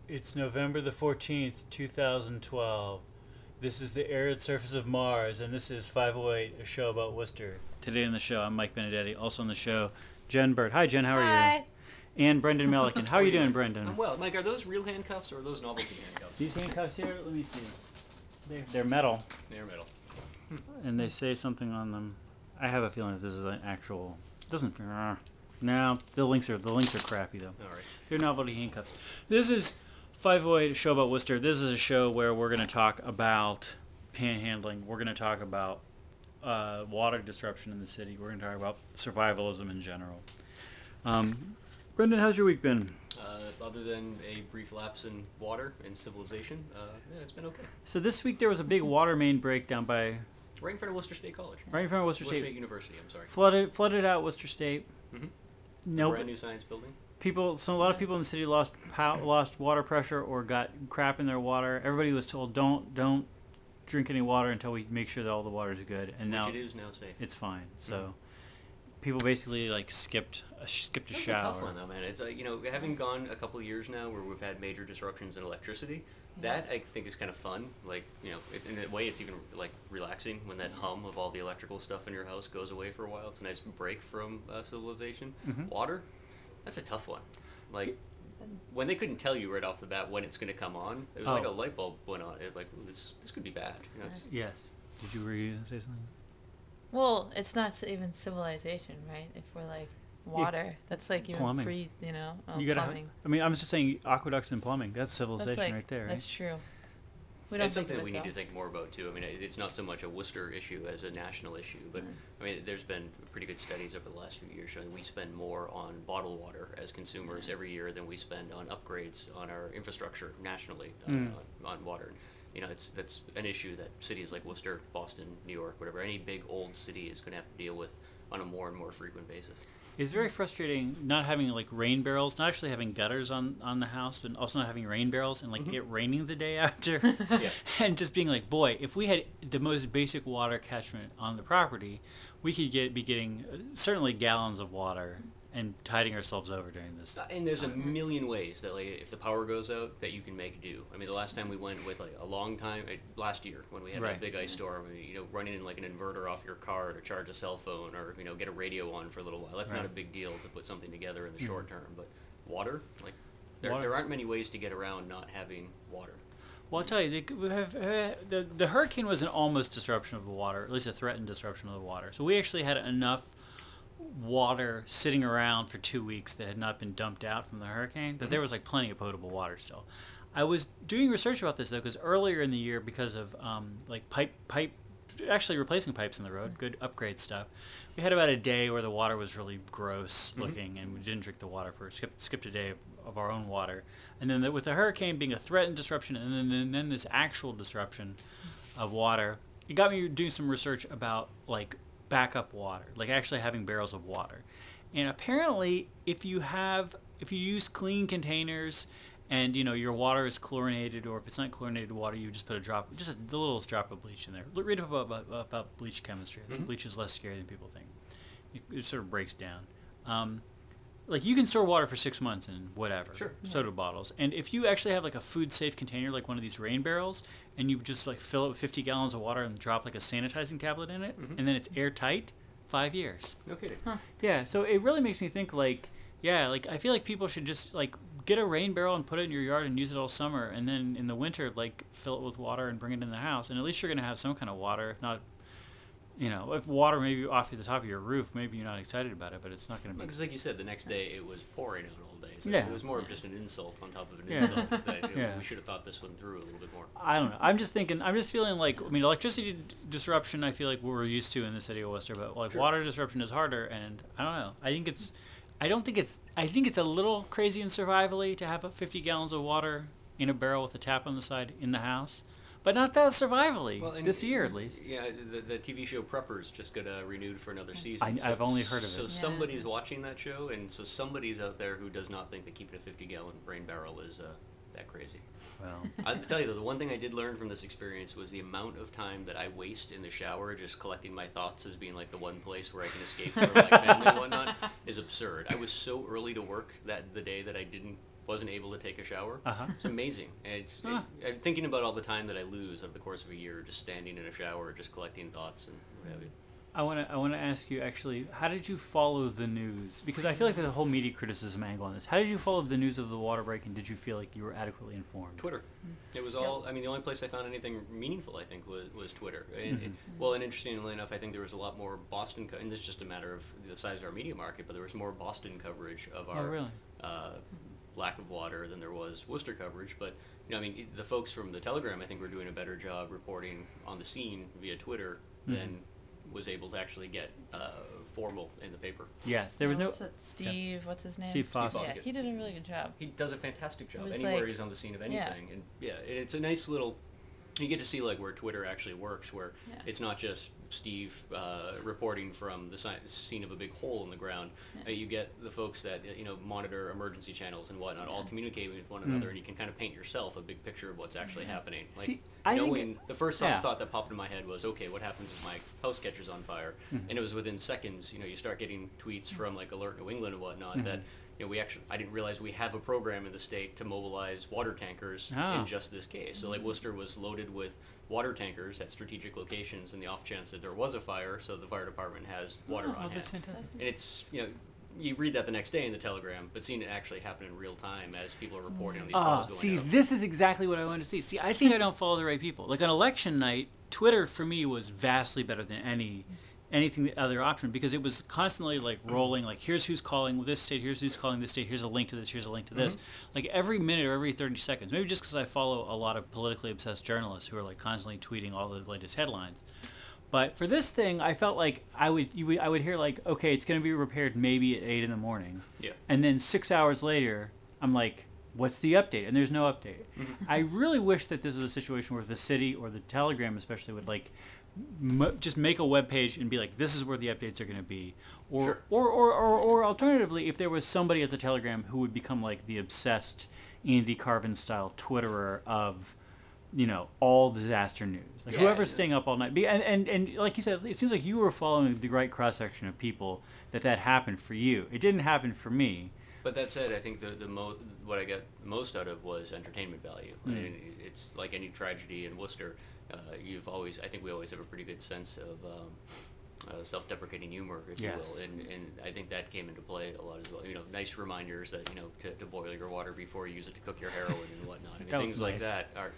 It's November the 14th, 2012. This is the arid surface of Mars, and this is 508, a show about Worcester. Today on the show, I'm Mike Benedetti. Also on the show, Jen Bird. Hi, Jen. How are you? Hi. And Brendan Melican. How are you doing, Brendan? I'm well. Mike, are those real handcuffs or are those novelty handcuffs? These handcuffs here, let me see. They're metal, They're metal. and they say something on them. I have a feeling that this is an actual. It doesn't. No, the links are crappy though. All right. They're novelty handcuffs. This is 508, a show about Worcester. This is a show where we're going to talk about panhandling. We're going to talk about water disruption in the city. We're going to talk about survivalism in general. Brendan, how's your week been? Other than a brief lapse in water and civilization, yeah, it's been okay. So this week there was a big water main break down by... Right in front of Worcester State College. Right in front of Worcester State State. University, I'm sorry. Flooded out Worcester State. Mm-hmm. No, brand new science building. a lot of people in the city lost water pressure or got crap in their water. Everybody was told don't drink any water until we make sure that all the water is good. And Which now it is now safe. it's fine. So people basically like skipped a shower. That's a tough one though, man. It's having gone a couple of years now where we've had major disruptions in electricity. That I think is kind of fun. Like, it's, in a way, it's even like relaxing when that hum of all the electrical stuff in your house goes away for a while. It's a nice break from civilization. Mm-hmm. Water, that's a tough one. Like, when they couldn't tell you right off the bat when it's going to come on, it was like a light bulb went on. It like, ooh, this could be bad. Yes. Were you going to say something? Well, it's not even civilization, right? If we're like water, that's like even Plumbing. plumbing. I'm just saying aqueducts and plumbing. That's civilization That's like, right there, right? That's true. We don't It's think something of we it, need though. to think more about too. I mean, it's not so much a Worcester issue as a national issue, but I mean, there's been pretty good studies over the last few years showing we spend more on bottled water as consumers every year than we spend on upgrades on our infrastructure nationally on water. That's an issue that cities like Worcester, Boston, New York, whatever, any big old city is going to have to deal with on a more and more frequent basis. It's very frustrating not having like rain barrels, not actually having gutters on the house, but also not having rain barrels and like it raining the day after. Yeah. And just being like, boy, if we had the most basic water catchment on the property, we could be getting certainly gallons of water and tiding ourselves over during this. And there's a million ways that, like, if the power goes out, that you can make do. I mean, the last time we went with like a long time, last year when we had a big ice storm, running in like an inverter off your car to charge a cell phone or get a radio on for a little while. That's not a big deal to put something together in the short term. But water, like, there aren't many ways to get around not having water. Well, I'll tell you, the hurricane was an almost disruption of the water, at least a threatened disruption of the water. So we actually had enough water sitting around for 2 weeks that had not been dumped out from the hurricane, that there was like plenty of potable water still. I was doing research about this though, because earlier in the year, because of like actually replacing pipes in the road, good upgrade stuff, we had about a day where the water was really gross looking, and we didn't drink the water skipped a day of our own water. And then with the hurricane being a threatened disruption, and then this actual disruption of water, it got me doing some research about like backup water, like actually having barrels of water. And apparently if you use clean containers and your water is chlorinated, or if it's not chlorinated water, you just put the littlest drop of bleach in there. Read up about bleach chemistry. I think bleach is less scary than people think. It sort of breaks down. Like you can store water for 6 months in whatever, soda bottles. And if you actually have like a food safe container, like one of these rain barrels, and you just like fill it with 50 gallons of water and drop like a sanitizing tablet in it, and then it's airtight, 5 years. No kidding. Yeah, so it really makes me think like, like I feel like people should just like get a rain barrel and put it in your yard and use it all summer, and then in the winter like fill it with water and bring it in the house, and at least you're going to have some kind of water. If not, if water maybe off the top of your roof, maybe you're not excited about it, but it's not going to be. Because like you said, the next day it was pouring out all day. So Yeah. it was more of just an insult on top of an insult. That, we should have thought this one through a little bit more. I don't know. I'm just feeling like, electricity disruption, I feel like we're used to in the city of Worcester, but like water disruption is harder, and I don't know. I think it's a little crazy and survivally to have 50 gallons of water in a barrel with a tap on the side in the house. But not that survivally, this year at least. Yeah, the TV show Preppers just got renewed for another season. I've only heard of it. So somebody's watching that show, and so somebody's out there who does not think that keeping a 50-gallon rain barrel is that crazy. Well, I'll tell you, though, the one thing I did learn from this experience was the amount of time that I waste in the shower just collecting my thoughts as being like the one place where I can escape from my family and whatnot is absurd. I was so early to work the day that I didn't wasn't able to take a shower. Uh-huh. It's amazing. And I'm thinking about all the time that I lose over the course of a year just standing in a shower, just collecting thoughts and what have you. I want to ask you, actually, how did you follow the news? Because I feel like there's a whole media criticism angle on this. How did you follow the news of the water break, and did you feel like you were adequately informed? Twitter. It was all, I mean, the only place I found anything meaningful, I think, was Twitter. Well, and interestingly enough, I think there was a lot more Boston, and this is just a matter of the size of our media market, but there was more Boston coverage of our lack of water than there was Worcester coverage. But, I mean, the folks from the Telegram, I think, were doing a better job reporting on the scene via Twitter than was able to actually get formal in the paper. Yes, there was no... Steve, what's his name? Steve Foskett. Yeah, he did a really good job. He does a fantastic job was anywhere like, he's on the scene of anything. And it's a nice little... You get to see like where Twitter actually works, where it's not just Steve reporting from the scene of a big hole in the ground. You get the folks that monitor emergency channels and whatnot, all communicating with one another, and you can kind of paint yourself a big picture of what's actually happening. Like the first thought that popped in my head was, okay, what happens if my house catches on fire? And it was within seconds. You start getting tweets from like Alert New England and whatnot that. I didn't realize we have a program in the state to mobilize water tankers in just this case. So like Worcester was loaded with water tankers at strategic locations in the off chance that there was a fire, so the fire department has water on hand. That's fantastic. And it's, you read that the next day in the Telegram, but seeing it actually happen in real time as people are reporting on these calls going out. This is exactly what I wanted to see. See, I think I don't follow the right people. Like on election night, Twitter for me was vastly better than anything the other option, because it was constantly like rolling, like here's who's calling this state, here's who's calling this state, here's a link to this, here's a link to this, like every minute or every 30 seconds, maybe just because I follow a lot of politically obsessed journalists who are like constantly tweeting all the latest headlines. But for this thing, I felt like I would hear like, okay, it's going to be repaired maybe at 8 in the morning, and then 6 hours later I'm like, what's the update? And there's no update. I really wish that this was a situation where the city or the Telegram especially would like just make a web page and be like, this is where the updates are going to be, or alternatively, if there was somebody at the Telegram who would become like the obsessed Andy Carvin style Twitterer of all disaster news, like whoever's staying up all night. And like you said, it seems like you were following the right cross section of people that happened for you. It didn't happen for me. But that said, I think what I got most out of was entertainment value. I mean, it's like any tragedy in Worcester. I think we always have a pretty good sense of self-deprecating humor, if you will, and I think that came into play a lot as well. Nice reminders that to boil your water before you use it to cook your heroin and whatnot. I mean, things like that are,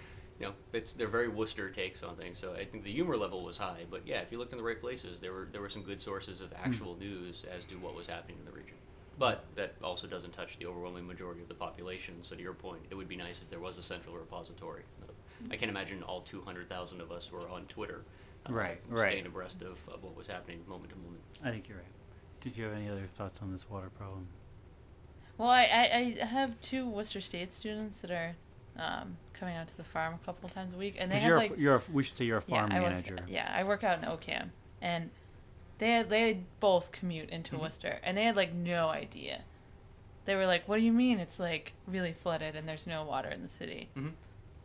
they're very Worcester takes on things. So I think the humor level was high, but if you looked in the right places, there were some good sources of actual news as to what was happening in the region. But that also doesn't touch the overwhelming majority of the population. So to your point, it would be nice if there was a central repository. I can't imagine all 200,000 of us were on Twitter, staying abreast of what was happening moment to moment. I think you're right. Did you have any other thoughts on this water problem? Well, I have 2 Worcester State students that are coming out to the farm a couple times a week, and they have we should say you're a farm manager. I work out in OCAM, and they both commute into Worcester, and they had like no idea. They were like, "What do you mean? It's like really flooded and there's no water in the city."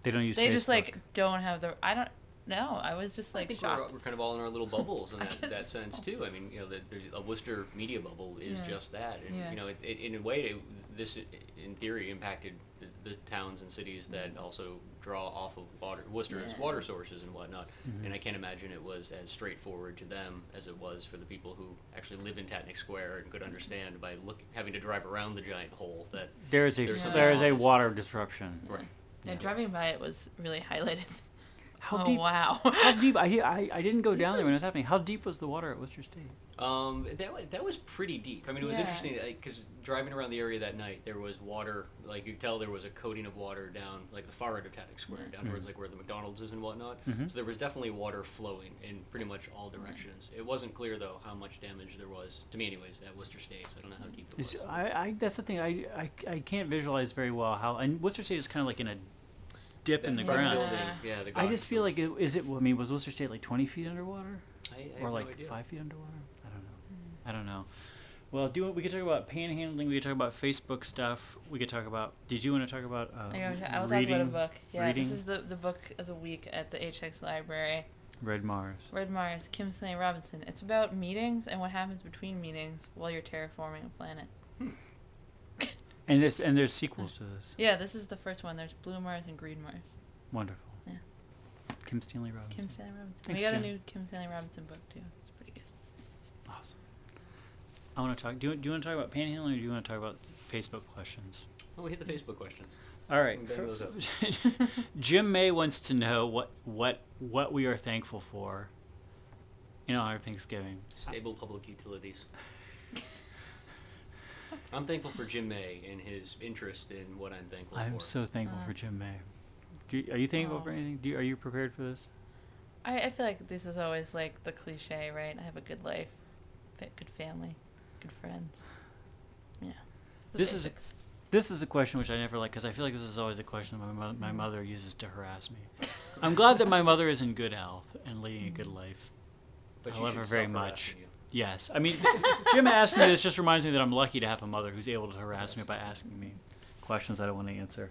They don't use. They Facebook. Just like don't have the. I don't know. I was just like I think shocked. we're kind of all in our little bubbles in that sense too. I mean, there's a Worcester media bubble is just that, and it in a way, this in theory impacted the towns and cities that also draw off of Worcester's water sources and whatnot. And I can't imagine it was as straightforward to them as it was for the people who actually live in Tatnick Square and could understand by having to drive around the giant hole that there is a water disruption. Right. And driving by it was really highlighted. How deep? Wow. How deep? I didn't go down there when it was happening. How deep was the water at Worcester State? That was pretty deep. I mean, it was interesting because driving around the area that night, there was water. Like you could tell, there was a coating of water down like the far end of Tatnick Square, down towards like where the McDonald's is and whatnot. So there was definitely water flowing in pretty much all directions. It wasn't clear though how much damage there was, to me anyways, at Worcester State. So I don't know how deep it was. That's the thing. I can't visualize very well how. And Worcester State is kind of like in a dip in the ground. Building, I just feel like was Worcester State like 20 feet underwater, or like no idea. 5 feet underwater? I don't know. Well, we could talk about panhandling. We could talk about Facebook stuff. We could talk about. Did you want to talk about I was reading? talking about a book. Yeah, reading? This is the book of the week at the HX Library. Red Mars. Red Mars, Kim Stanley Robinson. It's about meetings and what happens between meetings while you're terraforming a planet. And there's sequels to this. Yeah, this is the first one. There's Blue Mars and Green Mars. Wonderful. Yeah. Kim Stanley Robinson. Kim Stanley Robinson. Thanks, We got Jim. a new Kim Stanley Robinson book too. It's pretty good. Awesome. I want to talk. Do you want to talk about panhandling, or do you want to talk about Facebook questions? Oh, we hit the Facebook questions. All right. We can bang those up. Jim May wants to know what we are thankful for in honor of Thanksgiving. Stable public utilities. I'm thankful for Jim May and his interest in what I'm thankful for. I'm so thankful for Jim May. Are you thankful for anything? Are you prepared for this? I feel like this is always like the cliche, right? I have a good life, good family, good friends. Yeah. The This is basics. This is a question which I never like, because I feel like this is always a question that my mother uses to harass me. I'm glad that my mother is in good health and leading a good life. But I you love should her very stop much. harassing you. Yes. I mean, Jim asking me this just reminds me that I'm lucky to have a mother who's able to harass me by asking me questions I don't want to answer.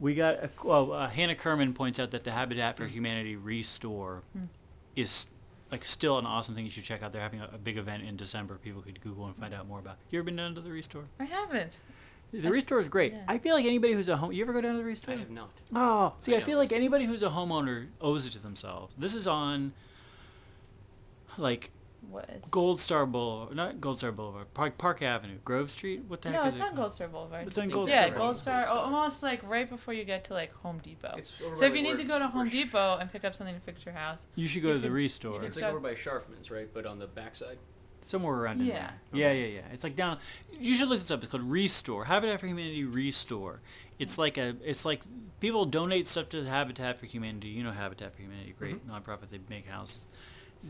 We got, Hannah Kerman points out that the Habitat for Humanity Restore is like still an awesome thing you should check out. They're having a big event in December. People could Google and find out more about. You ever been down to the Restore? I haven't. The Restore is great. Yeah. I feel like anybody who's a home. You ever go down to the I Restore? have not. Oh, see, I know. feel like anybody who's a homeowner owes it to themselves. This is on, like, What is? Gold Star Boulevard, not Gold Star Boulevard, Park Avenue, Grove Street. What the heck No, is it's it on called? Gold Star Boulevard. It's on Gold Yeah, Star. Gold Star, Gold Star. almost like right before you get to like Home Depot. It's over So by if you need where- to go to Home where Sh- Depot and pick up something to fix your house, You should go You to the could- Restore. you could It's like over by Scharfman's, right? But on the backside. Somewhere around in Yeah. there. Yeah. It's like down. You should look this up. It's called Restore. Habitat for Humanity Restore. It's like people donate stuff to the Habitat for Humanity. You know Habitat for Humanity, great nonprofit. They make houses.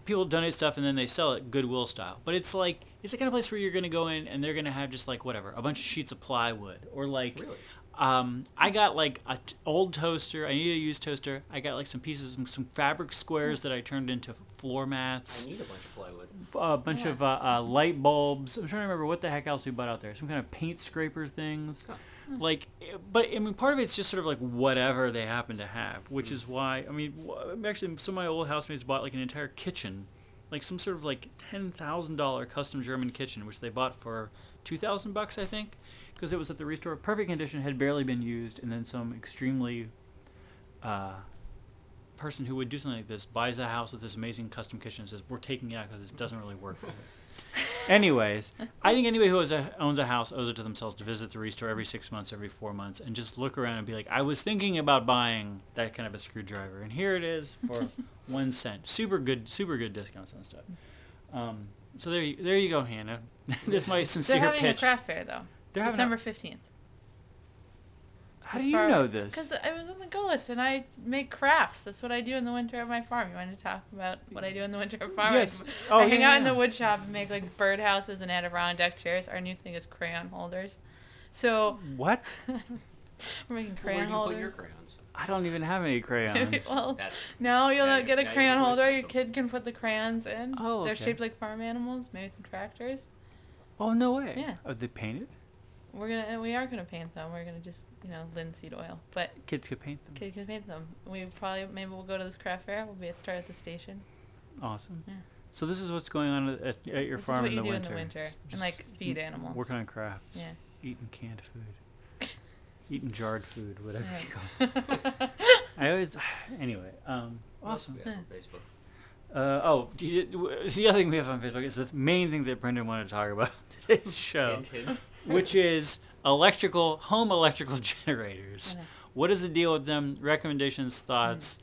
People donate stuff and then they sell it Goodwill style. But it's the kind of place where you're gonna go in and they're gonna have just like whatever, a bunch of sheets of plywood or like. Really? I got like a old toaster. I need a used toaster. I got like some pieces, some fabric squares that I turned into floor mats. I need a bunch of plywood. A bunch of light bulbs. I'm trying to remember what the heck else we bought out there. Some kind of paint scraper things. Huh. Like, but I mean, part of it's just sort of like whatever they happen to have, which is why, I mean, actually, some of my old housemates bought like an entire kitchen, like some sort of like $10,000 custom German kitchen, which they bought for $2,000, I think, because it was at the Restore, perfect condition, had barely been used, and then some extremely person who would do something like this buys a house with this amazing custom kitchen and says, we're taking it out because this doesn't really work for me. Anyways, I think anybody who owns a house owes it to themselves to visit the Restore every 6 months, every 4 months, and just look around and be like, I was thinking about buying that kind of a screwdriver, and here it is for 1 cent. Super good discounts on stuff. So there you go, Hannah. That's my sincere they're having pitch. a craft fair though. They're having December 15th. How do you know this? Because I was on the go list and I make crafts. That's what I do in the winter at my farm. You want to talk about what I do in the winter at my farm? Yes. I hang out in the wood shop and make like birdhouses and Adirondack chairs. Our new thing is crayon holders. So What? we're making Where crayon do you holders. put your crayons? I don't even have any crayons. Well, That's no, you'll Now not get a you- now you crayon always holder. put Your them. kid can put the crayons in. Oh, They're okay. shaped like farm animals, maybe some tractors. Oh, no way. Yeah. Are they painted? We are gonna paint them. We're gonna just linseed oil, but Kids could paint them. kid can paint them. Maybe we'll go to this craft fair. We'll start at the station. Awesome. Yeah. So this is what's going on at your This farm is what in you the do winter. in the winter, and Just like feed animals. Working on crafts. Yeah. Eating canned food. Eating jarred food, whatever Right. you call it. I always, anyway, awesome. Yeah, on Facebook. The other thing we have on Facebook is the main thing that Brendan wanted to talk about in today's show, Hint, hint. which is home electrical generators. Okay. What is the deal with them? Recommendations, thoughts?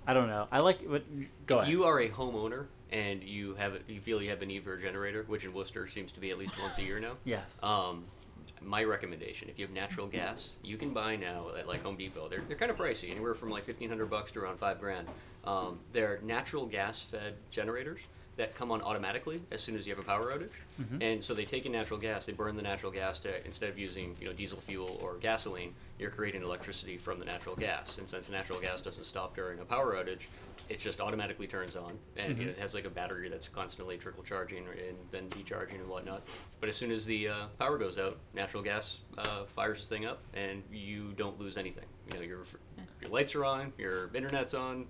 I don't know. I like what. Go If ahead. you are a homeowner and you feel you have a need for a generator, which in Worcester seems to be at least once a year now. Yes. My recommendation: if you have natural gas, you can buy now at like Home Depot. They're kind of pricey, anywhere from like $1,500 to around $5,000. They're natural gas fed generators that come on automatically as soon as you have a power outage. Mm-hmm. And so they take in natural gas, they burn the natural gas to, instead of using diesel fuel or gasoline, you're creating electricity from the natural gas. And since natural gas doesn't stop during a power outage, it just automatically turns on, and Mm-hmm. it has like a battery that's constantly trickle charging and then decharging and whatnot. But as soon as the power goes out, natural gas fires this thing up, and you don't lose anything. Your lights are on, your internet's on,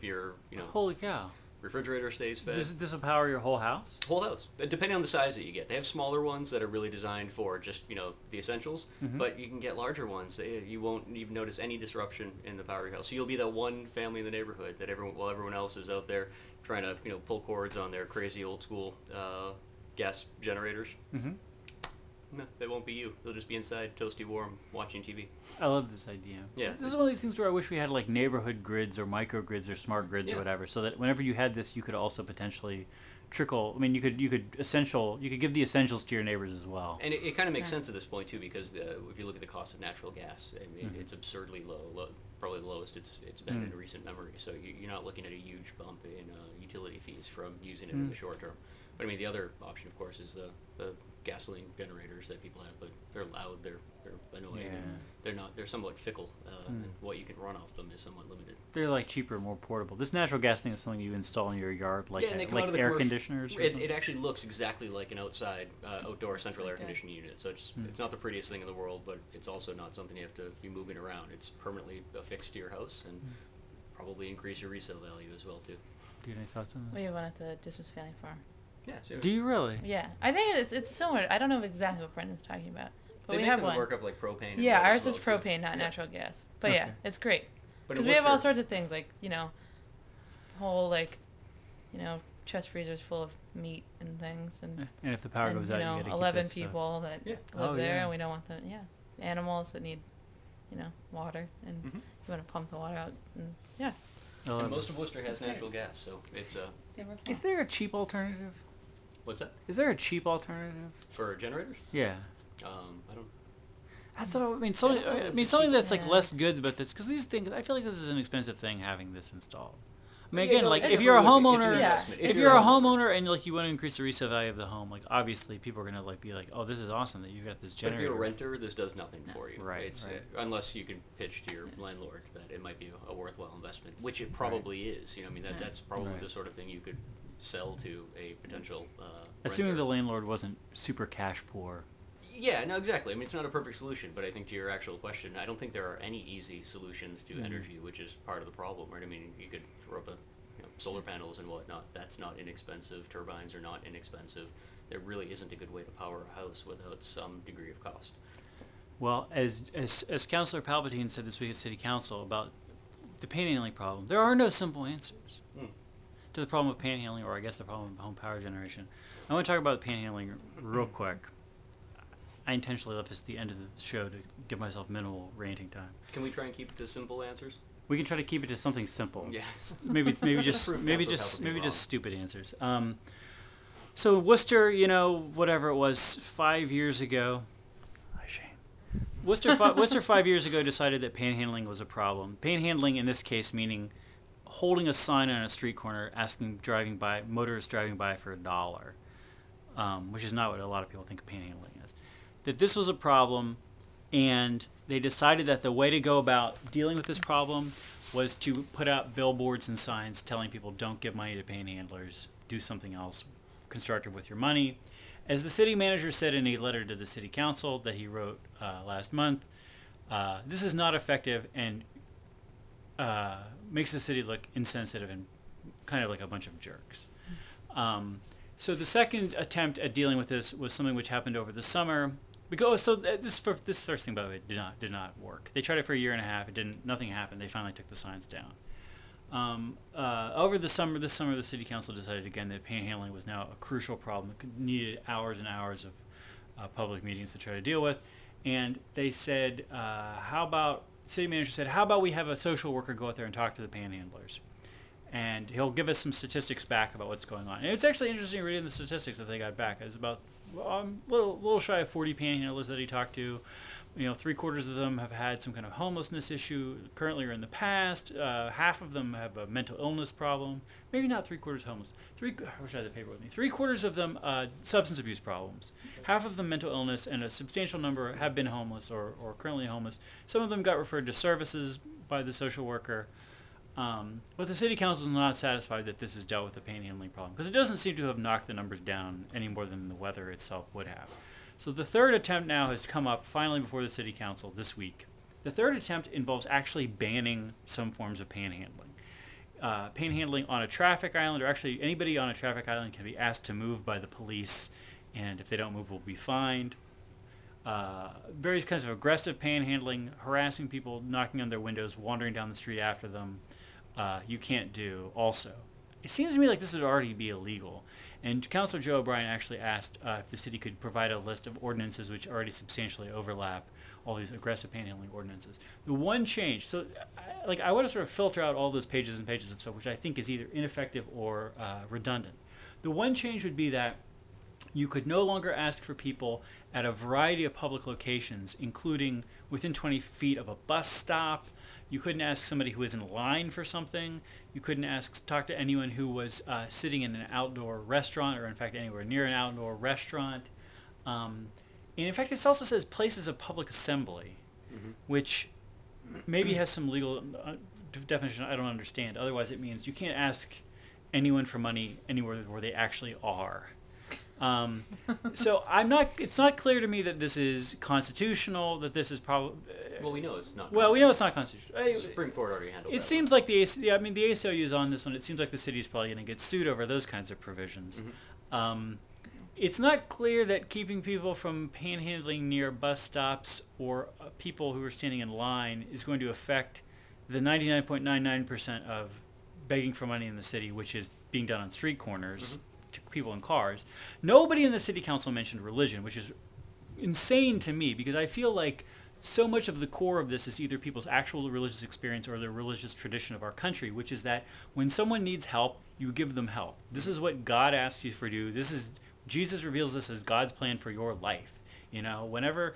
Holy cow. refrigerator stays fed. Does this will power your whole house? Whole house, depending on the size that you get. They have smaller ones that are really designed for just the essentials, but you can get larger ones. You won't even notice any disruption in the power of your house. So you'll be that one family in the neighborhood that while everyone else is out there trying to pull cords on their crazy old school gas generators. No, that won't be you. They'll just be inside, toasty warm, watching TV. I love this idea. Yeah. This is one of these things where I wish we had like neighborhood grids or microgrids or smart grids or whatever, so that whenever you had this, you could also potentially trickle. I mean, you could give the essentials to your neighbors as well. And it kind of makes sense at this point too, because if you look at the cost of natural gas, I mean, it's absurdly low, probably the lowest it's been in recent memory. So you're not looking at a huge bump in utility fees from using it in the short term. But I mean, the other option, of course, is the gasoline generators that people have, but they're loud, they're annoying, and they're somewhat fickle, and what you can run off them is somewhat limited. They're like cheaper, more portable. This natural gas thing is something you install in your yard, like and they come out of the air conditioners. Or it actually looks exactly like an outdoor central air conditioning unit. So it's not the prettiest thing in the world, but it's also not something you have to be moving around. It's permanently affixed to your house, and probably increase your resale value as well too. Do you have any thoughts on this? We have one at the Dismas Family Farm. Yeah. So do you really? Yeah, I think it's similar. I don't know exactly what Brendan's talking about, but they we have them one. work of like propane. Yeah, and ours as is well, propane, not natural gas. But Okay. yeah, it's great But because we have all sorts of things like whole chest freezers full of meat and things, and if the power goes out, you gotta keep 11 this, people that live there, and we don't want animals that need water, and you want to pump the water out, and And most of Worcester has natural gas, so it's Is there a cheap alternative? What's that? Is there a cheap alternative? For generators? Yeah. I don't. That's what I mean. Something that's like less good, but that's because these things. I feel like this is an expensive thing having this installed. I mean, again, if you're a homeowner, if you're a homeowner and like you want to increase the resale value of the home, like obviously people are gonna be like, oh, this is awesome that you got this generator. But if you're a renter, this does nothing for you. Right. Unless you can pitch to your landlord that it might be a worthwhile investment, which it probably is. I mean that's probably the sort of thing you could sell to a potential. Assuming renter. the landlord wasn't super cash poor. Yeah, no, exactly. I mean, it's not a perfect solution, but I think to your actual question, I don't think there are any easy solutions to energy, which is part of the problem, right? I mean, you could throw up solar panels and whatnot. That's not inexpensive. Turbines are not inexpensive. There really isn't a good way to power a house without some degree of cost. Well, as Councilor Palpatine said this week at City Council about the panhandling problem, there are no simple answers to the problem of panhandling, or I guess the problem of home power generation. I want to talk about panhandling real quick. I intentionally left this at the end of the show to give myself minimal ranting time. Can we try and keep it to simple answers? We can try to keep it to something simple. Yes. Maybe just stupid answers. So Worcester, whatever it was, 5 years ago. Shame. Worcester 5 years ago decided that panhandling was a problem. Panhandling in this case meaning holding a sign on a street corner asking motorists driving by for $1, which is not what a lot of people think of panhandling is. That this was a problem, and they decided that the way to go about dealing with this problem was to put out billboards and signs telling people don't give money to panhandlers, do something else constructive with your money. As the city manager said in a letter to the city council that he wrote last month, this is not effective and makes the city look insensitive and kind of like a bunch of jerks. So the second attempt at dealing with this was something which happened over the summer. This first thing, by the way, did not work. They tried it for a year and a half. Nothing happened. They finally took the signs down. Over this summer, the city council decided again that panhandling was now a crucial problem. It needed hours and hours of public meetings to try to deal with. And they said, the city manager said, how about we have a social worker go out there and talk to the panhandlers? And he'll give us some statistics back about what's going on. And it's actually interesting reading the statistics that they got back. It was about little shy of 40 panhandlers that he talked to. 3/4 of them have had some kind of homelessness issue currently or in the past. Half of them have a mental illness problem. Maybe not 3/4 homeless. I wish I had the paper with me. 3/4 of them substance abuse problems. Half of them mental illness, and a substantial number have been homeless or currently homeless. Some of them got referred to services by the social worker. But the city council is not satisfied that this has dealt with the panhandling problem because it doesn't seem to have knocked the numbers down any more than the weather itself would have. So the third attempt now has come up finally before the city council this week. The third attempt involves actually banning some forms of panhandling. panhandling on a traffic island, or actually anybody on a traffic island can be asked to move by the police, and if they don't move, will be fined. Various kinds of aggressive panhandling, harassing people, knocking on their windows, wandering down the street after them, you can't do also. It seems to me like this would already be illegal. And Councilor Joe O'Brien actually asked if the city could provide a list of ordinances which already substantially overlap all these aggressive panhandling ordinances. The one change, so I want to sort of filter out all those pages and pages of stuff, which I think is either ineffective or redundant. The one change would be that you could no longer ask for people at a variety of public locations, including within 20 feet of a bus stop. You couldn't ask somebody who was in line for something. You couldn't talk to anyone who was sitting in an outdoor restaurant, or in fact anywhere near an outdoor restaurant. And in fact, it also says places of public assembly, which maybe has some legal definition I don't understand. Otherwise, it means you can't ask anyone for money anywhere where they actually are. So it's not clear to me that this is constitutional, that this is probably... Well, we know it's not. Well, we know it's not constitutional. The Supreme Court already handled that. It seems like the ACLU is on this one. It seems like the city is probably going to get sued over those kinds of provisions. It's not clear that keeping people from panhandling near bus stops or people who are standing in line is going to affect the 99.99% of begging for money in the city, which is being done on street corners to people in cars. Nobody in the city council mentioned religion, which is insane to me, because I feel like so much of the core of this is either people's actual religious experience or the religious tradition of our country, which is that when someone needs help, you give them help. This is what God asks you to do. Jesus reveals this as God's plan for your life. You know, whenever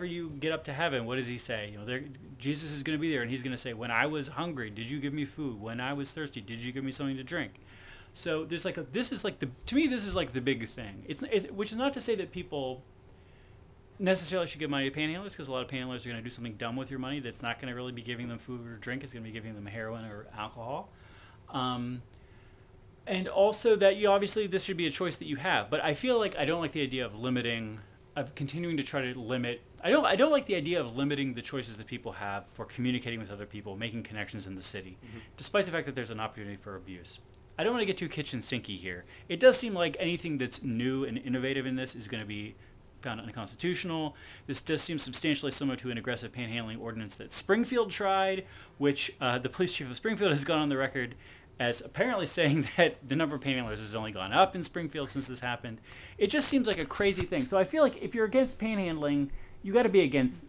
you get up to heaven, what does he say? You know, Jesus is going to be there, and he's going to say, "When I was hungry, did you give me food? When I was thirsty, did you give me something to drink?" So there's to me this is like the big thing. Which is not to say that people necessarily should give money to panhandlers, because a lot of panhandlers are going to do something dumb with your money that's not going to really be giving them food or drink. It's going to be giving them heroin or alcohol. And also that obviously this should be a choice that you have. But I feel like I don't like the idea of continuing to try to limit. I don't like the idea of limiting the choices that people have for communicating with other people, making connections in the city, despite the fact that there's an opportunity for abuse. I don't want to get too kitchen sinky here. It does seem like anything that's new and innovative in this is going to be found unconstitutional. This does seem substantially similar to an aggressive panhandling ordinance that Springfield tried, which the police chief of Springfield has gone on the record as apparently saying that the number of panhandlers has only gone up in Springfield since this happened. It just seems like a crazy thing. So I feel like if you're against panhandling, you got to be against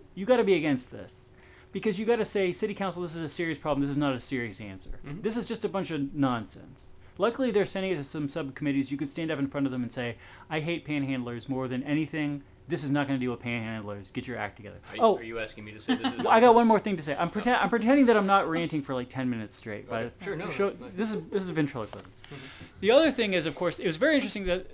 this, because you got to say, City Council, this is a serious problem. This is not a serious answer. This is just a bunch of nonsense. Luckily, they're sending it to some subcommittees. You could stand up in front of them and say, "I hate panhandlers more than anything. This is not going to deal with panhandlers. Get your act together." Are you asking me to say this is nonsense? I got one more thing to say. I'm pretending that I'm not ranting for like 10 minutes straight. Okay. Sure, no. This is ventriloquism. The other thing is, of course, it was very interesting that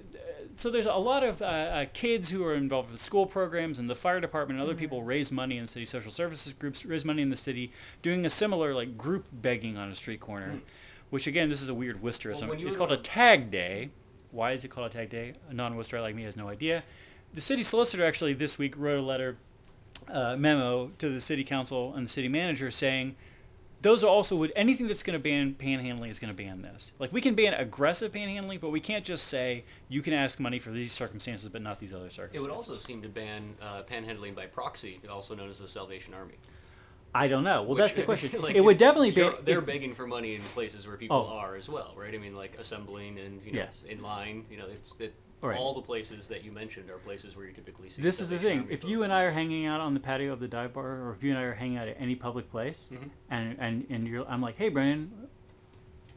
so there's a lot of kids who are involved with school programs, and the fire department and other people raise money in the city. Social services groups raise money in the city, doing a similar like group begging on a street corner. Which, again, this is a weird Worcesterism. It's called a tag day. Why is it called a tag day? A non-Worcester like me has no idea. The city solicitor actually this week wrote a letter, memo to the city council and the city manager saying, those are also anything that's going to ban panhandling is going to ban this. Like, we can ban aggressive panhandling, but we can't just say you can ask money for these circumstances but not these other circumstances. It would also seem to ban panhandling by proxy, also known as the Salvation Army. I don't know. Well, that's the question. Like, it would definitely be. They're begging for money in places where people are as well, right? I mean, like assembling and in line. All the places that you mentioned are places where you typically see. This is the thing. If you and I are hanging out on the patio of the dive bar, or if you and I are hanging out at any public place, and I'm like, "Hey, Brandon,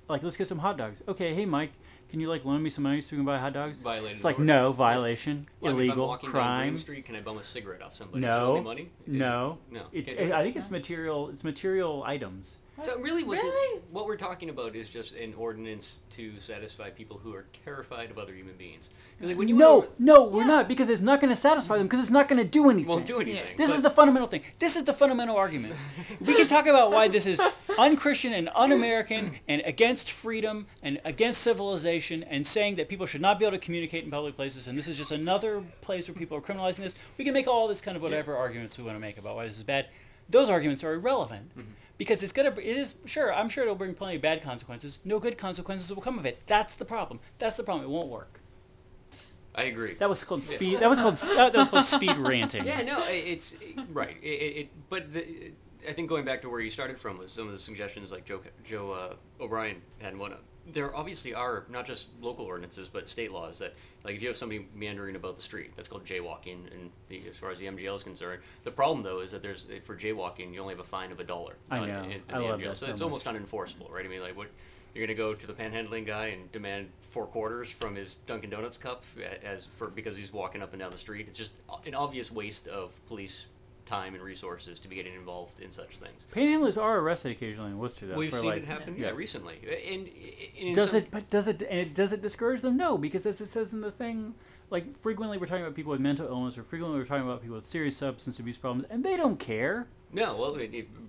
like let's get some hot dogs." Okay, hey Mike, can you like loan me some money so we can buy hot dogs? Violated it's like ordinance. No violation, well, illegal, if I'm walking crime. down Green Street, can I bum a cigarette off somebody? No, money? No. I think No. it's material. It's material items. So really, what we're talking about is just an ordinance to satisfy people who are terrified of other human beings. Like when you we're not, because it's not going to satisfy them, because it's not going to do anything. Won't do anything. This is the fundamental thing. This is the fundamental argument. We can talk about why this is unchristian and un-American and against freedom and against civilization, and saying that people should not be able to communicate in public places, and this is just another place where people are criminalizing this. We can make all this kind of whatever arguments we want to make about why this is bad. Those arguments are irrelevant. because it is sure, I'm sure it'll bring plenty of bad consequences. No good consequences will come of it. That's the problem. That's the problem. It won't work. I agree. That was called speed. That was called speed ranting. Yeah, no, it's right. I think going back to where you started from with some of the suggestions like Joe O'Brien had one. There obviously are not just local ordinances, but state laws that, like, if you have somebody meandering about the street, that's called jaywalking, and as far as the MGL is concerned. The problem, though, is that for jaywalking, you only have a fine of $1. I know. I love that so it's almost unenforceable, right? I mean, like, what you're going to go to the panhandling guy and demand 4 quarters from his Dunkin' Donuts cup because he's walking up and down the street? It's just an obvious waste of police time and resources to be getting involved in such things. Panhandlers are arrested occasionally in Worcester, though. We've seen it happen, recently. Does it discourage them? No, because as it says in the thing, like, frequently we're talking about people with mental illness, or frequently we're talking about people with serious substance abuse problems, and they don't care. No, well,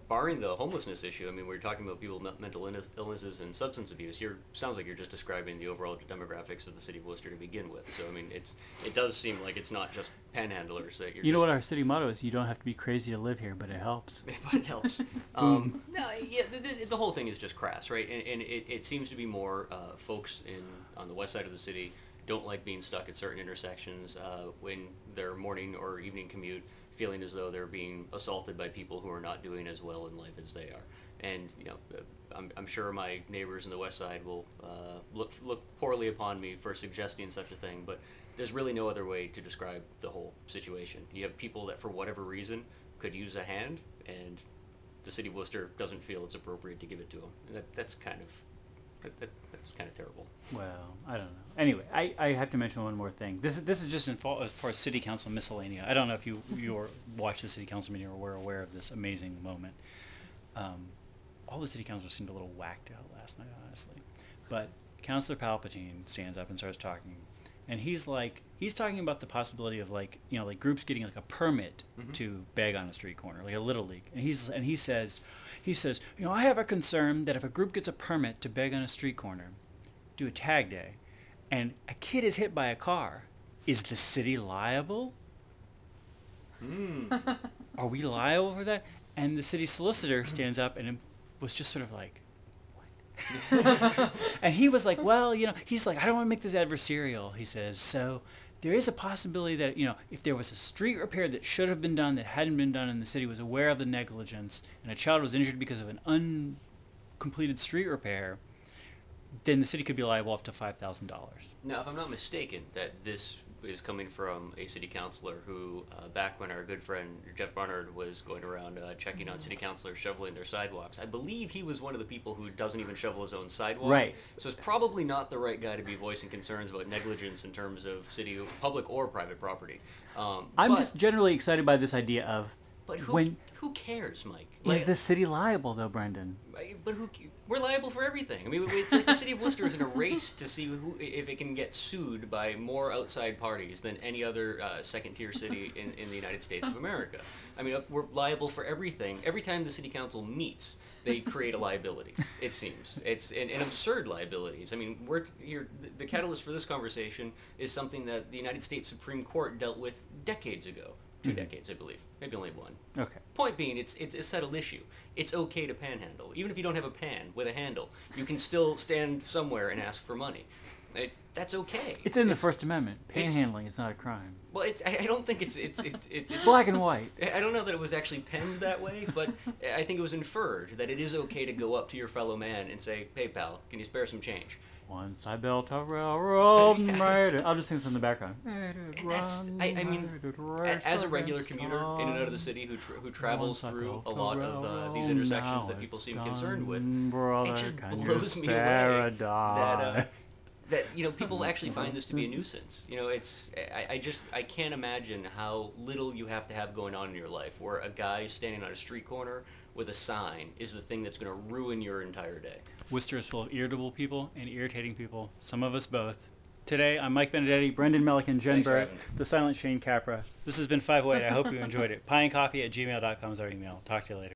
barring the homelessness issue, I mean, we're talking about people with mental illnesses and substance abuse. Sounds like you're just describing the overall demographics of the city of Worcester to begin with. So, I mean, it does seem like it's not just panhandlers that you're. You know what our city motto is? You don't have to be crazy to live here, but it helps. But it helps. No, yeah, the whole thing is just crass, right? And it seems to be more folks on the west side of the city don't like being stuck at certain intersections when their morning or evening commute, feeling as though they're being assaulted by people who are not doing as well in life as they are. And, you know, I'm sure my neighbors in the west side will look poorly upon me for suggesting such a thing, but there's really no other way to describe the whole situation. You have people that, for whatever reason, could use a hand, and the city of Worcester doesn't feel it's appropriate to give it to them. That's kind of terrible. Well, I don't know. Anyway, I have to mention one more thing. This is just as far as city council miscellanea. I don't know if you watched the city council meeting or were aware of this amazing moment. All the city councilors seemed a little whacked out last night, honestly. But Councilor Palpatine stands up and starts talking, and he's talking about the possibility of, like, you know, like, groups getting, like, a permit to beg on a street corner, like a Little League. And he says, you know, I have a concern that if a group gets a permit to beg on a street corner, do a tag day, and a kid is hit by a car, is the city liable? Are we liable for that? And the city solicitor stands up and was just sort of like, what? And he was like, well, you know, he's like, I don't want to make this adversarial, he says, so there is a possibility that, you know, if there was a street repair that should have been done that hadn't been done and the city was aware of the negligence and a child was injured because of an uncompleted street repair, then the city could be liable up to $5,000. Now, if I'm not mistaken, that this is coming from a city councilor who, back when our good friend Jeff Barnard was going around checking on city councilors shoveling their sidewalks, I believe he was one of the people who doesn't even shovel his own sidewalk. Right. So it's probably not the right guy to be voicing concerns about negligence in terms of city, public or private property. I'm just generally excited by this idea of, but who cares, Mike? Is the city liable, though, Brendan? But we're liable for everything. I mean, it's like the city of Worcester is in a race to see if it can get sued by more outside parties than any other second-tier city in the United States of America. I mean, we're liable for everything. Every time the city council meets, they create a liability, it seems. It's an absurd liabilities. I mean, the catalyst for this conversation is something that the United States Supreme Court dealt with decades ago. 2 decades, I believe. Maybe only 1. Okay. Point being, it's a settled issue. It's okay to panhandle. Even if you don't have a pan with a handle, you can still stand somewhere and ask for money. That's okay. It's in the First Amendment. Panhandling is not a crime. Well, I don't think it's black and white. I don't know that it was actually penned that way, but I think it was inferred that it is okay to go up to your fellow man and say, "Hey, pal, can you spare some change?" Once I built a railroad, I'll just sing this in the background. And that's, I mean, as a regular commuter in and out of the city who travels through a lot of these intersections that people seem concerned with, it just blows me away that you know, people actually find this to be a nuisance. You know, I can't imagine how little you have to have going on in your life where a guy standing on a street corner with a sign is the thing that's going to ruin your entire day. Worcester is full of irritable people and irritating people, some of us both. Today, I'm Mike Benedetti, Brendan Melican, Jen Barrett, the silent Shane Capra. This has been 508. I hope you enjoyed it. pieandcoffee@gmail.com is our email. Talk to you later.